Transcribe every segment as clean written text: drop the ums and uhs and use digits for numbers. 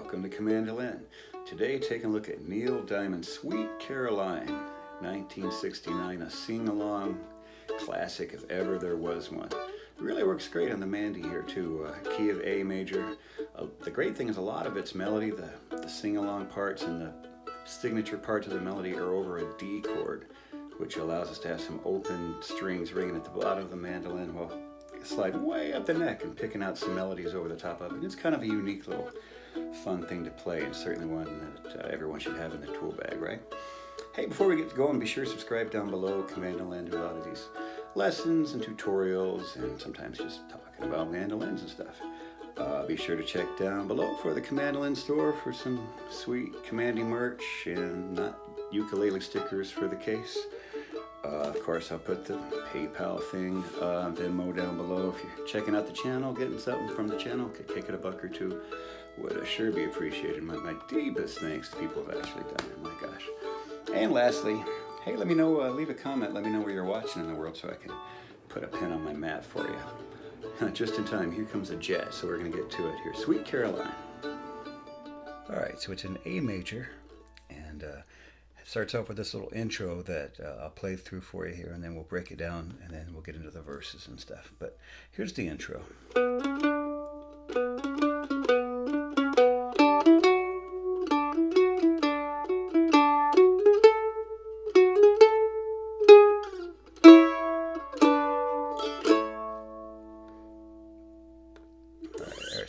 Welcome to Mandolin. Today taking a look at Neil Diamond's Sweet Caroline, 1969, a sing-along classic if ever there was one. It really works great on the Mandy here too, key of A major. The great thing is a lot of its melody, the sing-along parts and the signature parts of the melody are over a D chord, which allows us to have some open strings ringing at the bottom of the mandolin while slide way up the neck and picking out some melodies over the top of it. It's kind of a unique little fun thing to play, and certainly one that everyone should have in their tool bag, right? Hey, before we get going, be sure to subscribe down below. Mandolin do a lot of these lessons and tutorials and sometimes just talking about mandolins and stuff. Be sure to check down below for the Mandolin store for some sweet Commandy merch and not ukulele stickers for the case. Of course, I'll put the PayPal thing, Venmo down below. If you're checking out the channel, getting something from the channel, could kick it a buck or two, would sure be appreciated. My deepest thanks to people who've actually done it, my gosh. And lastly, hey, let me know, leave a comment, let me know where you're watching in the world so I can put a pin on my map for you. Just in time, here comes a jet, so we're going to get to it here. Sweet Caroline. All right, so it's an A major, and it starts off with this little intro that I'll play through for you here, and then we'll break it down, and then we'll get into the verses and stuff. But here's the intro.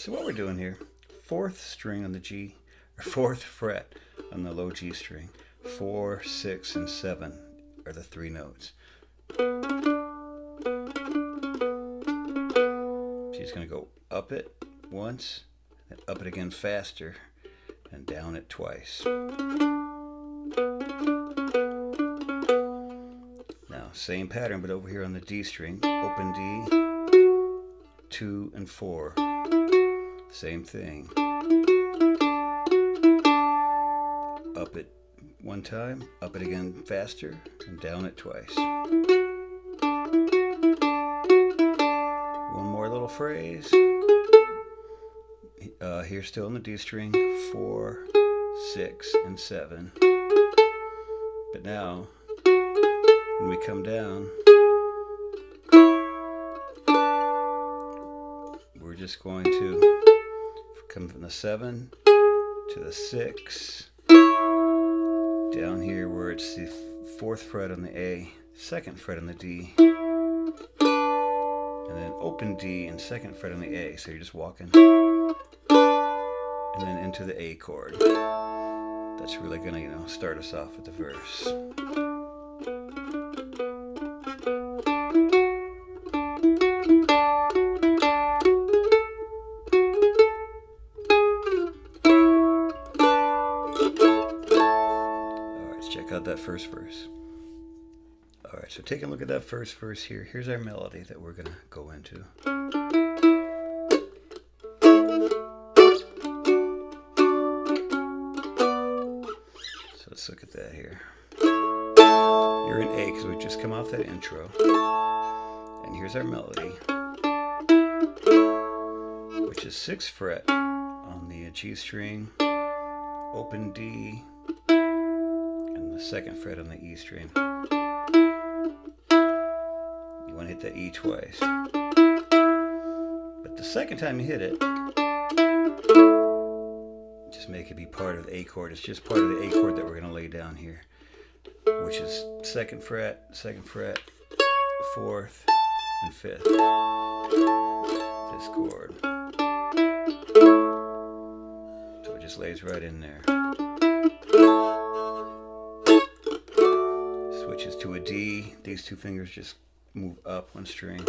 So what we're doing here, fourth string on the G, or fourth fret on the low G string. 4, 6, and 7 are the three notes. She's going to go up it once, then up it again faster, and down it twice. Now, same pattern, but over here on the D string, open D, 2 and 4. Same thing. Up it one time, up it again faster, and down it twice. One more little phrase. Here still in the D string, 4, 6, and 7. But now, when we come down, we're just going to come from the 7 to the 6, down here where it's the fourth fret on the A, second fret on the D, and then open D and second fret on the A. So you're just walking, and then into the A chord. That's really gonna, start us off with the verse. Check out that first verse. All right, so take a look at that first verse here. Here's our melody that we're gonna go into. So let's look at that here. You're in A because we've just come off that intro. And here's our melody, which is 6th fret on the G string, open D, the second fret on the E string. You want to hit that E twice. But the second time you hit it, just make it be part of the A chord. It's just part of the A chord that we're going to lay down here, which is 2nd fret, 4th, and 5th. This chord. So it just lays right in there. Switches to a D. These two fingers just move up one string. I'm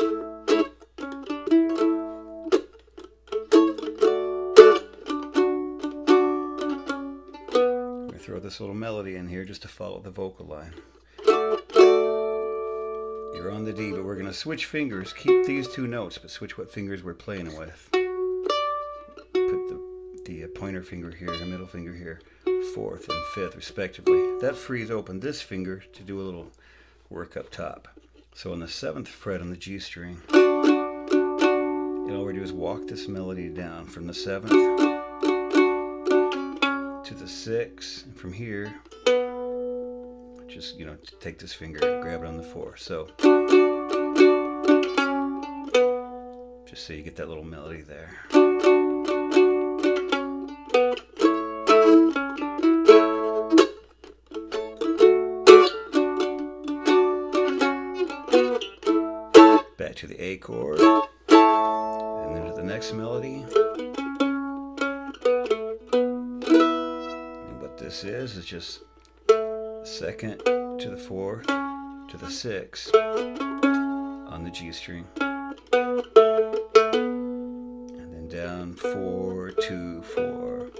going to throw this little melody in here just to follow the vocal line. You're on the D, but we're going to switch fingers. Keep these two notes, but switch what fingers we're playing with. Put the pointer finger here, the middle finger here, 4th and 5th respectively. That frees open this finger to do a little work up top. So on the 7th fret on the G string, all we do is walk this melody down from the 7th to the 6, and from here, just, take this finger and grab it on the 4. So, just so you get that little melody there. Back to the A chord, and then to the next melody. And what this is just the 2nd to the 4th to the 6 on the G string. And then down 4, 2, 4.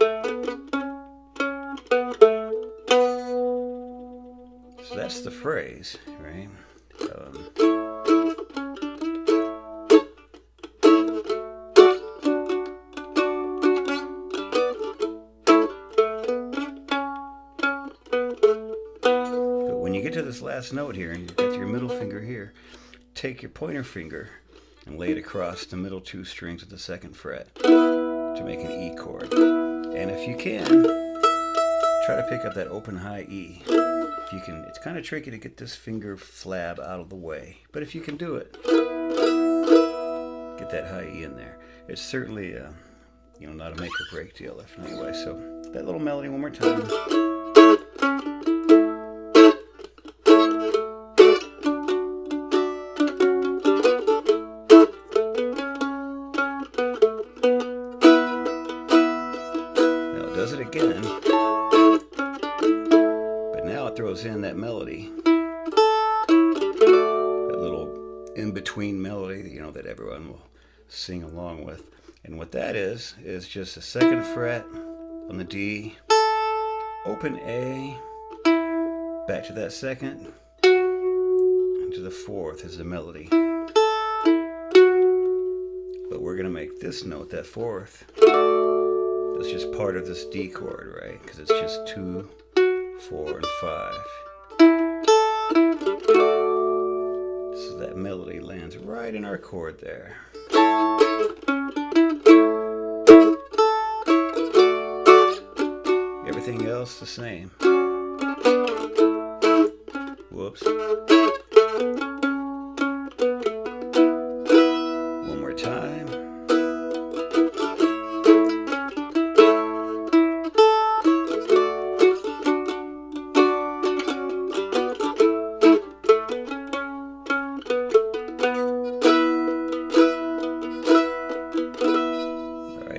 So that's the phrase, right? When you get to this last note here and you've got your middle finger here, take your pointer finger and lay it across the middle 2 strings of the 2nd fret to make an E chord. And if you can, try to pick up that open high E. If you can, it's kind of tricky to get this finger flab out of the way, but if you can do it, get that high E in there. It's certainly not a make or break deal anyway. So that little melody one more time. Does it again, but now it throws in that melody, that little in-between melody that everyone will sing along with. And what that is just the 2nd fret on the D, open A, back to that 2nd, and to the 4th is the melody. But we're going to make this note, that 4th, it's just part of this D chord, right? Because it's just 2, 4, and 5. So that melody lands right in our chord there. Everything else the same. Whoops. One more time.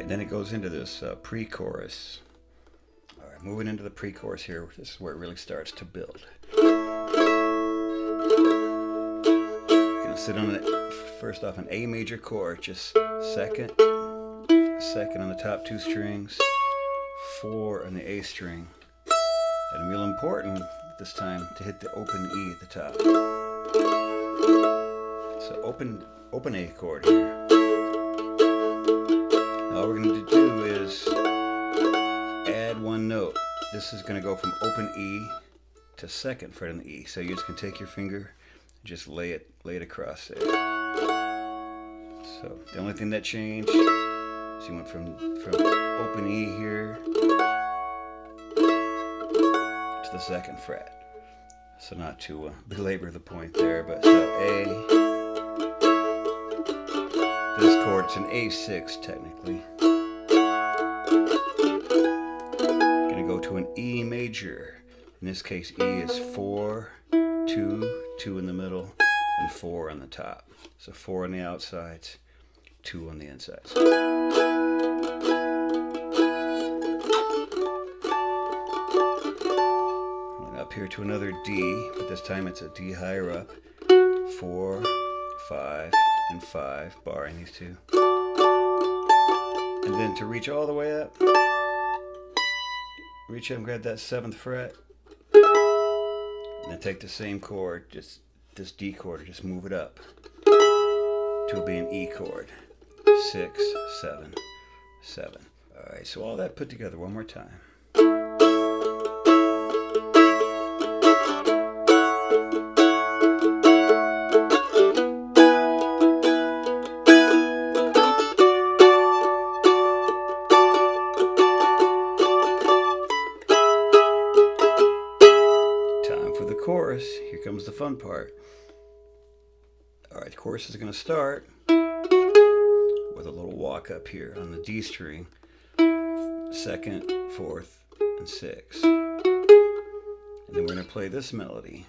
Then it goes into this pre-chorus. All right, moving into the pre-chorus here. This is where it really starts to build. You're gonna sit on it first off an A major chord, just 2nd on the top 2 strings, 4 on the A string, and real important this time to hit the open E at the top. So open A chord here. All we're going to do is add one note. This is going to go from open E to 2nd fret on the E. So you just can take your finger and just lay it across there. So the only thing that changed is you went from open E here to the 2nd fret. So not to belabor the point there, but so A. This chord, it's an A6 technically. Gonna go to an E major. In this case, E is 4, 2, 2 in the middle, and 4 on the top. So 4 on the outsides, 2 on the insides. And up here to another D, but this time it's a D higher up. 4, 5, and 5, barring these 2. And then to reach all the way up, reach up and grab that 7th fret, and then take the same chord, just this D chord, just move it up to be an E chord. 6, 7, 7. All right, so all that put together one more time. part. All right, the chorus is going to start with a little walk up here on the D string, 2nd, 4th, and 6th. And then we're going to play this melody,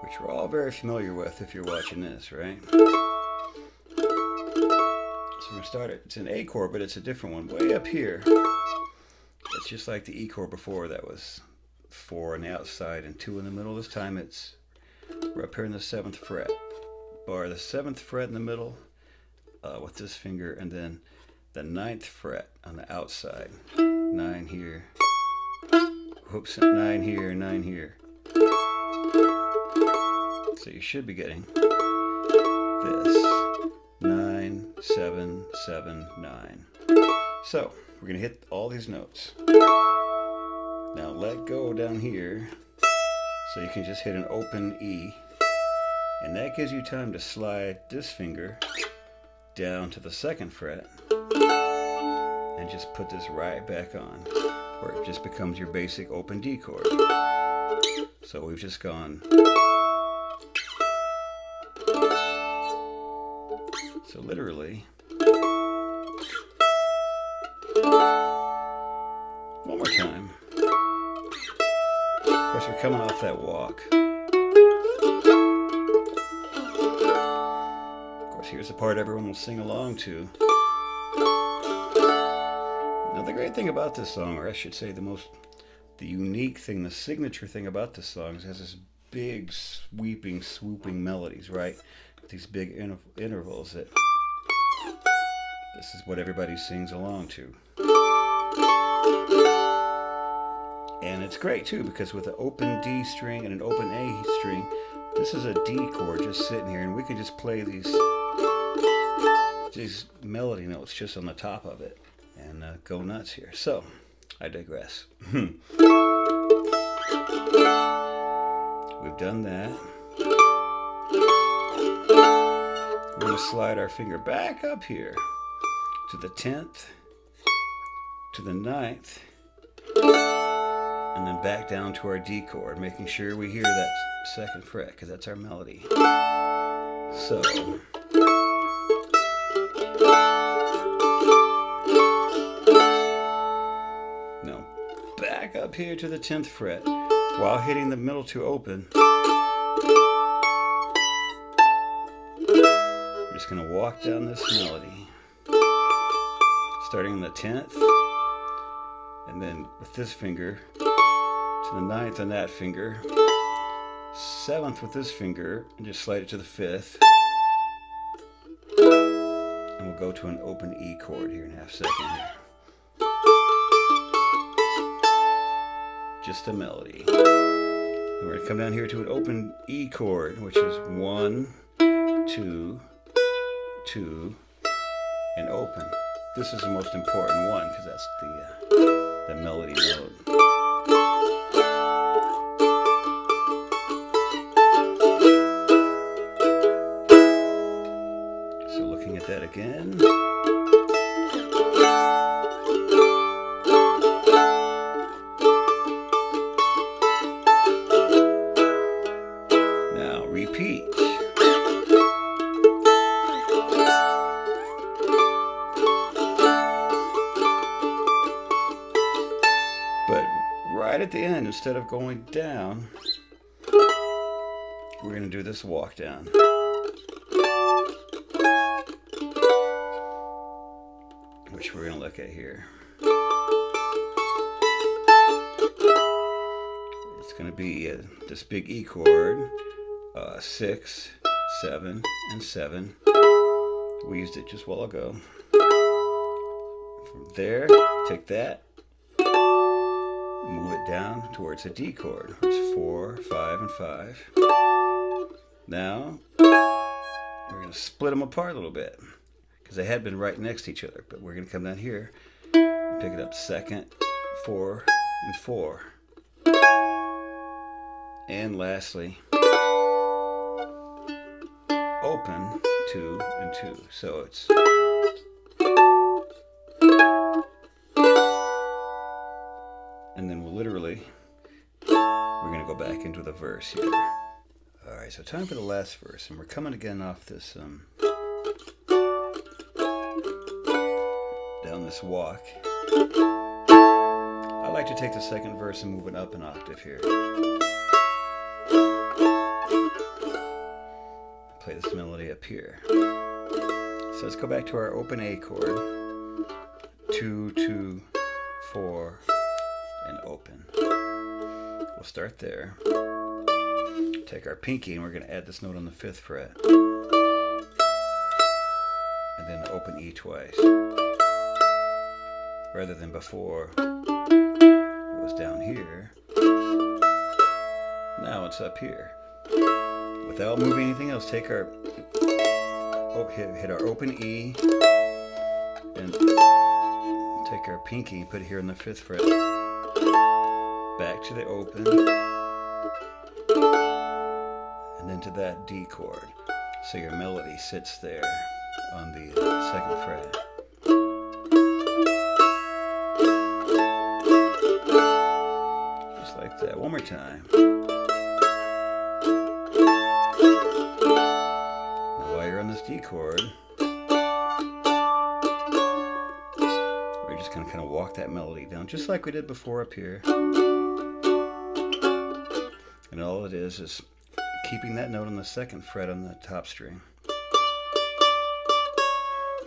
which we're all very familiar with if you're watching this, right? So we're going to start it. It's an A chord, but it's a different one, way up here. It's just like the E chord before. That was 4 on the outside and 2 in the middle. This time we're up here in the 7th fret. Bar the 7th fret in the middle with this finger, and then the 9th fret on the outside. 9 here. Whoops, 9 here, 9 here. So you should be getting this. 9, 7, 7, 9. So we're going to hit all these notes. Now let go down here so you can just hit an open E. And that gives you time to slide this finger down to the 2nd fret and just put this right back on, where it just becomes your basic open D chord. So we've just gone. So literally, one more time. Of course, we're coming off that walk. Here's the part everyone will sing along to. Now the great thing about this song, or I should say the unique thing, the signature thing about this song is it has this big sweeping, swooping melodies, right? These big intervals that this is what everybody sings along to. And it's great too, because with an open D string and an open A string, this is a D chord just sitting here, and we can just play these melody notes just on the top of it and go nuts here. So I digress. We've done that. We're going to slide our finger back up here to the 10th, to the 9th, and then back down to our D chord, making sure we hear that 2nd fret, because that's our melody. So now back up here to the 10th fret while hitting the middle 2 open. We're just going to walk down this melody, starting on the 10th, and then with this finger to the 9th on that finger, 7th with this finger, and just slide it to the 5th. And we'll go to an open E chord here in half second here. Just a melody. And we're going to come down here to an open E chord, which is 1, 2, 2, and open. This is the most important one because that's the melody note. So looking at that again. Now repeat. But right at the end, instead of going down, we're going to do this walk down. Which we're going to look at here. It's going to be this big E chord, 6, 7, and 7. We used it just a while ago. From there, take that, move it down towards a D chord, which is 4, 5, and 5. Now, we're going to split them apart a little bit, because they had been right next to each other, but we're going to come down here and pick it up 2nd, 4, and 4. And lastly, open 2 and 2. So it's and then we'll literally, we're the verse here. Alright, so time for the last verse, and we're coming again off this, down this walk. I like to take the second verse and move it up an octave here. Play this melody up here. So let's go back to our open A chord. 2, 2, 4, and open. We'll start there. Take our pinky and we're going to add this note on the 5th fret. And then open E twice. Rather than before, it was down here. Now it's up here. Without moving anything else, take our hit our open E and take our pinky and put it here on the 5th fret. Back to the open, and then to that D chord. So your melody sits there on the 2nd fret. Just like that. One more time. Now while you're on this D chord, we're just going to kind of walk that melody down, just like we did before up here. And all it is keeping that note on the 2nd fret on the top string.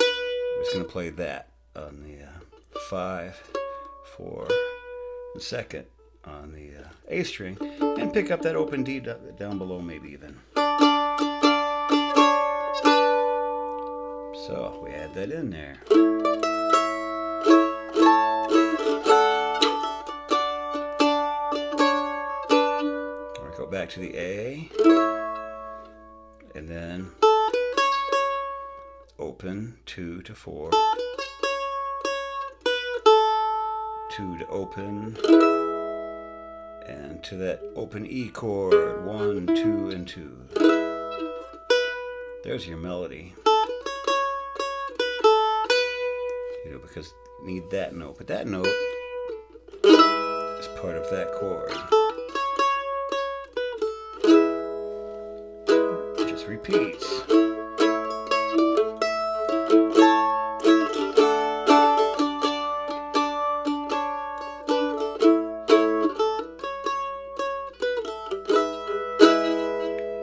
We're just going to play that on the 5, 4, and 2nd on the A string, and pick up that open D down below maybe even. So we add that in there. Go back to the A, and then open 2 to 4, 2 to open, and to that open E chord, 1, 2, and 2. There's your melody. You know, because you need that note, but that note is part of that chord. Repeats.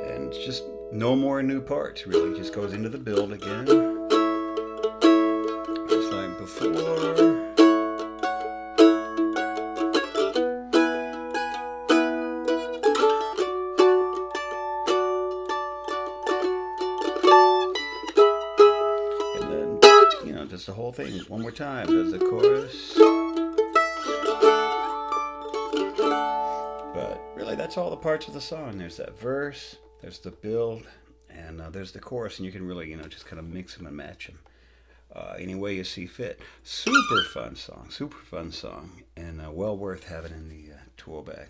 And it's just no more new parts, really. It just goes into the build again. Just like before. Just the whole thing one more time. There's the chorus. But really, that's all the parts of the song. There's that verse, there's the build, and there's the chorus. And you can really, just kind of mix them and match them any way you see fit. Super fun song, and well worth having in the tool bag.